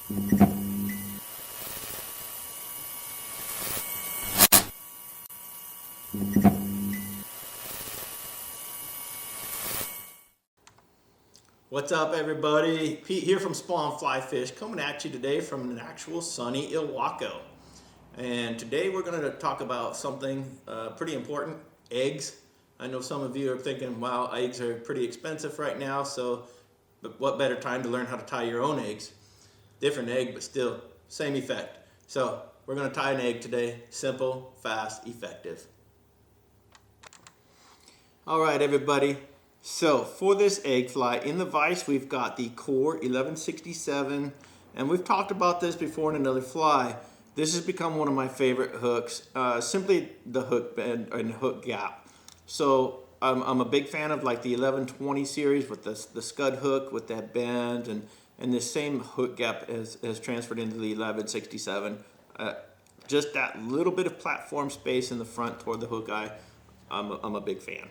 What's up, everybody? Pete here from Spawn Fly Fish, coming at you today from an actual sunny Ilwaco. And today we're going to talk about something pretty important: eggs. I know some of you are thinking, wow, eggs are pretty expensive right now, but what better time to learn how to tie your own eggs? Different egg, but still same effect. So we're going to tie an egg today. Simple, fast, effective. All right, everybody. So for this egg fly, in the vise we've got the Core 1167, and we've talked about this before in another fly. This has become one of my favorite hooks, simply the hook bend and hook gap. So I'm a big fan of like the 1120 series with the scud hook with that bend, and this same hook gap has transferred into the 1167. Just that little bit of platform space in the front toward the hook eye, I'm a big fan.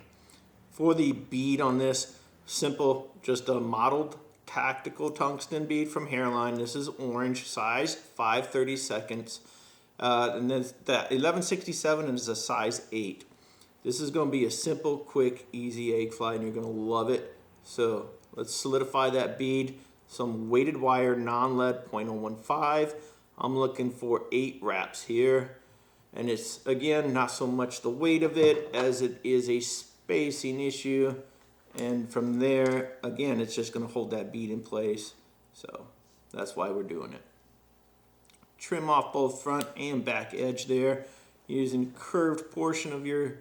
For the bead on this, simple, just a mottled tactical tungsten bead from Hareline. This is orange, size 5/32. And then that 1167 is a size 8. This is going to be a simple, quick, easy egg fly, and you're going to love it. So let's solidify that bead. Some weighted wire, non-lead, 0.015. I'm looking for 8 wraps here. And it's, again, not so much the weight of it as it is a spacing issue, and from there, again, it's just going to hold that bead in place. So that's why we're doing it. Trim off both front and back edge there using curved portion of your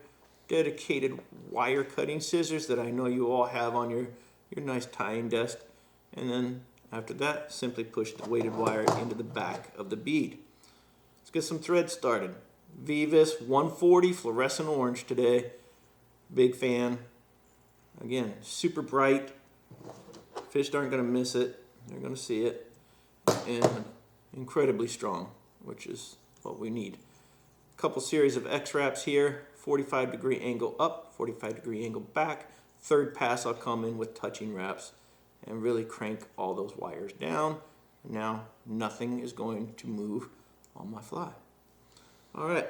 dedicated wire cutting scissors that I know you all have on your nice tying desk. And then after that, simply push the weighted wire into the back of the bead. Let's get some thread started. Veevus 140 fluorescent orange today. Big fan. Again, super bright. Fish aren't going to miss it. They're going to see it. And incredibly strong, which is what we need. A couple series of X wraps here. 45-degree angle up, 45-degree angle back. Third pass, I'll come in with touching wraps and really crank all those wires down. Now, nothing is going to move on my fly. All right.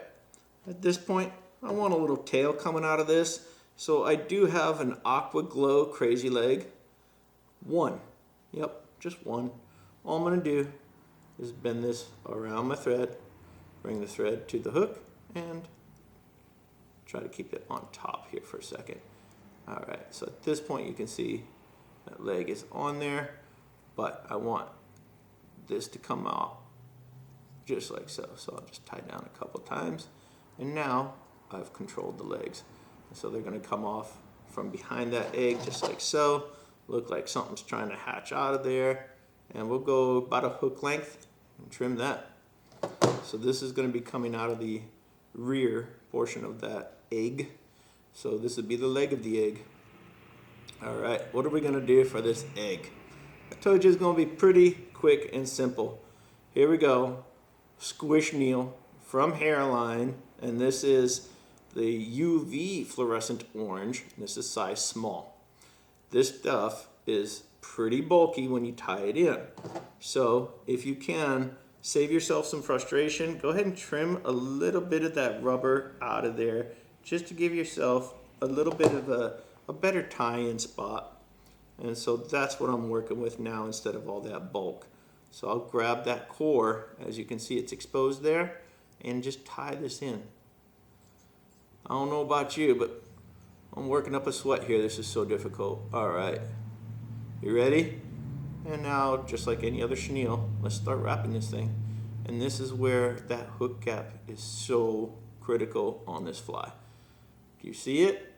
At this point, I want a little tail coming out of this. So I do have an Aqua Glow crazy leg. One. Yep, just one. All I'm going to do is bend this around my thread, bring the thread to the hook, and try to keep it on top here for a second. All right, so at this point you can see that leg is on there, but I want this to come out just like so. So I'll just tie down a couple times, and now I've controlled the legs. So they're going to come off from behind that egg just like so. Look like something's trying to hatch out of there. And we'll go about a hook length and trim that. So this is going to be coming out of the rear portion of that egg. So this would be the leg of the egg. All right, what are we going to do for this egg? I told you it's going to be pretty quick and simple. Here we go. Squishenille from Hareline, and this is the UV fluorescent orange. This is size small. This stuff is pretty bulky when you tie it in. So if you can, save yourself some frustration. Go ahead and trim a little bit of that rubber out of there just to give yourself a little bit of a better tie-in spot. And so that's what I'm working with now instead of all that bulk. So I'll grab that core, as you can see it's exposed there, and just tie this in. I don't know about you, but I'm working up a sweat here. This is so difficult. All right, you ready? And now, just like any other chenille, let's start wrapping this thing. And this is where that hook gap is so critical on this fly. Do you see it?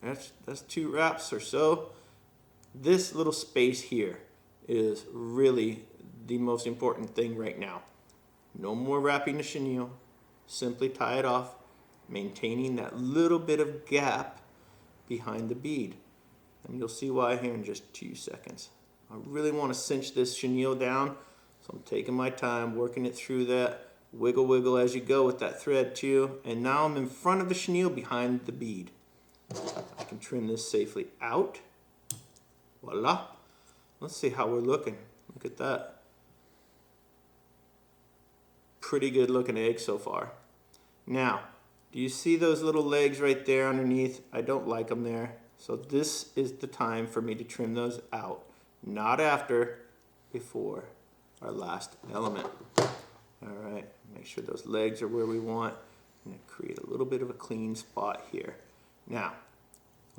That's 2 wraps or so. This little space here is really the most important thing right now. No more wrapping the chenille. Simply tie it off, maintaining that little bit of gap behind the bead. And you'll see why here in just 2 seconds. I really want to cinch this chenille down, so I'm taking my time, working it through that. Wiggle, wiggle as you go with that thread too. And now I'm in front of the chenille behind the bead. I can trim this safely out. Voila. Let's see how we're looking. Look at that. pretty good looking egg so far. Now, do you see those little legs right there underneath? I don't like them there. So this is the time for me to trim those out. Not after, before our last element. All right, make sure those legs are where we want. I'm gonna create a little bit of a clean spot here. Now,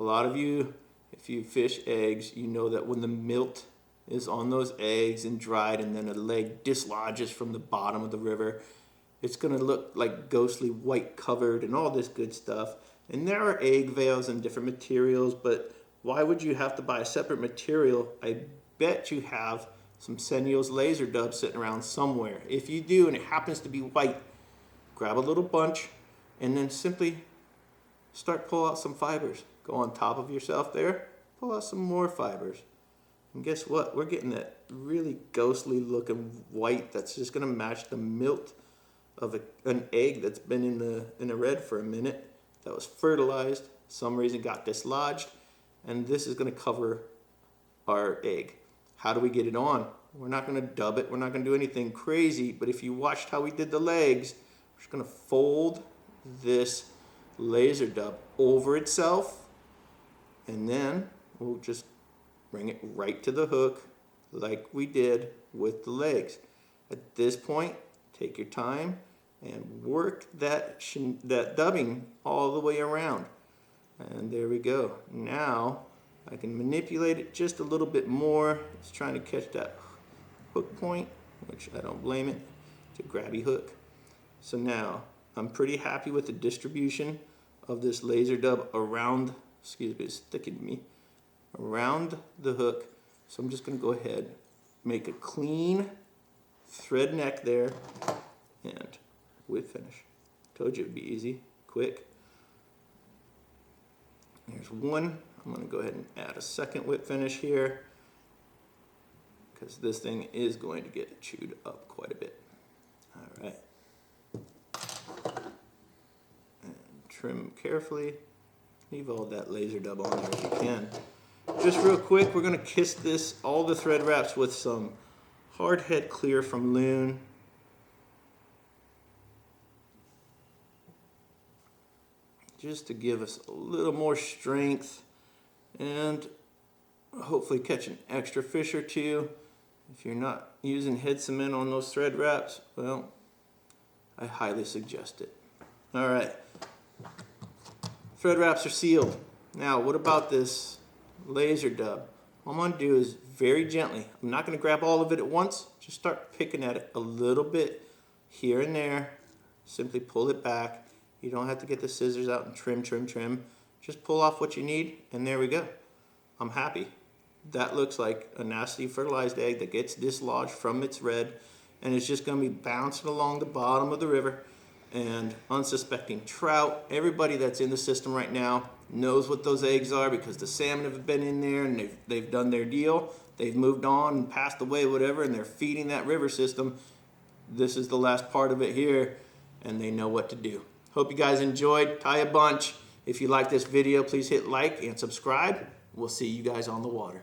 a lot of you, if you fish eggs, you know that when the milt is on those eggs and dried and then a leg dislodges from the bottom of the river, it's gonna look like ghostly white covered and all this good stuff. And there are egg veils and different materials, but why would you have to buy a separate material? I bet you have some Senyo's laser dub sitting around somewhere. If you do and it happens to be white, grab a little bunch and then simply start pull out some fibers. Go on top of yourself there, pull out some more fibers. And guess what? We're getting that really ghostly looking white that's just gonna match the milt of an egg that's been in the red for a minute, that was fertilized, some reason got dislodged, and this is gonna cover our egg. How do we get it on? We're not gonna dub it, we're not gonna do anything crazy, but if you watched how we did the legs, we're just gonna fold this laser dub over itself, and then we'll just bring it right to the hook like we did with the legs. At this point, take your time and work that dubbing all the way around. And there we go. Now I can manipulate it just a little bit more. It's trying to catch that hook point, which I don't blame it. It's a grabby hook. So now I'm pretty happy with the distribution of this laser dub around, excuse me, it's sticking to me, around the hook. So I'm just gonna go ahead, make a clean thread neck there, and whip finish. Told you it'd be easy, quick. There's one. I'm gonna go ahead and add a second whip finish here because this thing is going to get chewed up quite a bit. All right. And trim carefully. Leave all that laser dub on there if you can. Just real quick, we're gonna kiss this, all the thread wraps with some hard head clear from Loon. Just to give us a little more strength and hopefully catch an extra fish or two. If you're not using head cement on those thread wraps, well, I highly suggest it. All right, thread wraps are sealed. Now, what about this laser dub? All I'm gonna do is very gently, I'm not gonna grab all of it at once, just start picking at it a little bit here and there. Simply pull it back. You don't have to get the scissors out and trim, trim, trim. Just pull off what you need, and there we go. I'm happy. That looks like a nasty fertilized egg that gets dislodged from its red, and it's just gonna be bouncing along the bottom of the river. And unsuspecting trout, everybody that's in the system right now knows what those eggs are because the salmon have been in there and they've done their deal. They've moved on and passed away, whatever, and they're feeding that river system. This is the last part of it here, and they know what to do. Hope you guys enjoyed. Tie a bunch. If you like this video, please hit like and subscribe. We'll see you guys on the water.